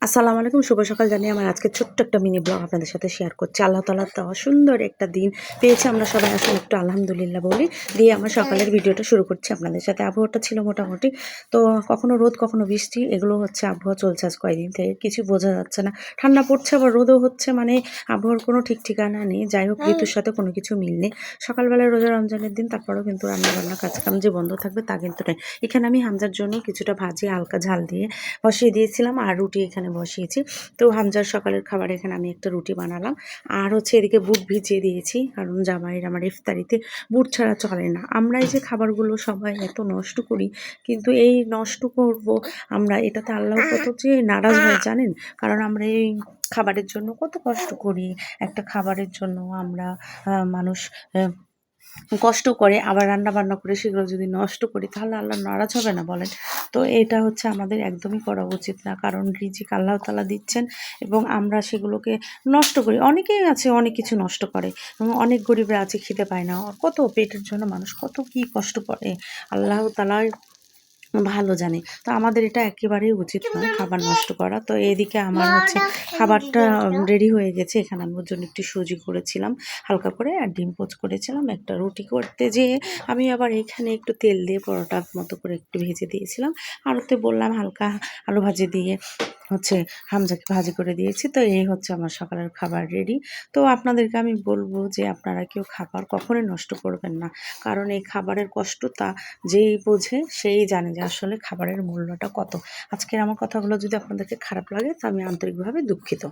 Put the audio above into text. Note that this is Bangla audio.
আসসালামু আলাইকুম, শুভ সকাল জানিয়ে আমার আজকে ছোট্ট একটা মিনি ব্লগ আপনাদের সাথে শেয়ার করছি। আল্লাহ তাআলার দেওয়া সুন্দর একটা দিন পেয়েছি আমরা সবাই, আসলে একটু আলহামদুলিল্লাহ বলি দিয়ে আমার সকালের ভিডিওটা শুরু করছি আপনাদের সাথে। আবহাওয়াটা ছিল মোটামুটি, তো কখনো রোদ কখনো বৃষ্টি, এগুলো হচ্ছে আবহাওয়া চলছে আজ কয়েকদিন থেকে, কিছু বোঝা যাচ্ছে না। ঠান্ডা পড়ছে আবার রোদও হচ্ছে, মানে আবহাওয়ার কোনো ঠিক ঠিকানা নেই। যাই হোক, ঋতুর সাথে কোনো কিছু মিল নেই। সকালবেলায় রোজা রমজানের দিন, তারপরেও কিন্তু রান্নাবান্না কাজকাম যে বন্ধ থাকবে তা কিন্তু নয়। এখানে আমি হামজার জন্য কিছুটা ভাজি হালকা ঝাল দিয়ে বসিয়ে দিয়েছিলাম, আর রুটি এখানে বসিয়েছি। তো হামজার সকালের খাবার এখানে আমি একটা রুটি বানালাম, আর হচ্ছে এদিকে বুট ভিজিয়ে দিয়েছি, কারণ জামাইয়ের আমার ইফতারিতে বুট ছাড়া চলে না। আমরা এই যে খাবারগুলো সবাই এত নষ্ট করি, কিন্তু এই নষ্ট করব আমরা, এটাতে আল্লাহ কত যে নারাজ হয় জানেন। কারণ আমরা এই খাবারের জন্য কত কষ্ট করি, একটা খাবারের জন্য আমরা মানুষ কষ্ট করে আবার রান্না বান্না করে সেগুলো যদি নষ্ট করি, তাহলে আল্লাহ নারাজ হবে না বলেন? তো এটা হচ্ছে আমাদের একদমই করা উচিত না, কারণ রিজিক আল্লাহ তাআলা দিচ্ছেন এবং আমরা সেগুলোকে নষ্ট করি। অনেকেই আছে অনেক কিছু নষ্ট করে, এবং অনেক গরিবরা আছে খেতে পায় না, কত পেটের জন্য মানুষ কত কি কষ্ট করে, আল্লাহ তাআলা ভালো জানে। তো আমাদের এটা একেবারেই উচিত নয় খাবার নষ্ট করা। তো এদিকে আমার হচ্ছে খাবারটা রেডি হয়ে গেছে। এখানে আমি ওর জন্য একটু সুজি করেছিলাম হালকা করে, আর ডিম পোচ করেছিলাম। একটা রুটি করতে যেয়ে আমি আবার এখানে একটু তেল দিয়ে পরোটার মতো করে একটু ভেজে দিয়েছিলাম। আর ওতে বললাম হালকা আলু ভাজি দিয়ে হচ্ছে হামজাকে ভাজি করে দিয়েছি। তো এই হচ্ছে আমার সকালের খাবার রেডি। তো আপনাদেরকে আমি বলব যে আপনারা কেউ খাবার কখনোই নষ্ট করবেন না। কারণ এই খাবারের কষ্টটা যেই বোঝে সেই জানে যে আসলে খাবারের মূল্যটা কত। আজকের আমার কথাগুলো যদি আপনাদেরকে খারাপ লাগে, তো আমি আন্তরিকভাবে দুঃখিত।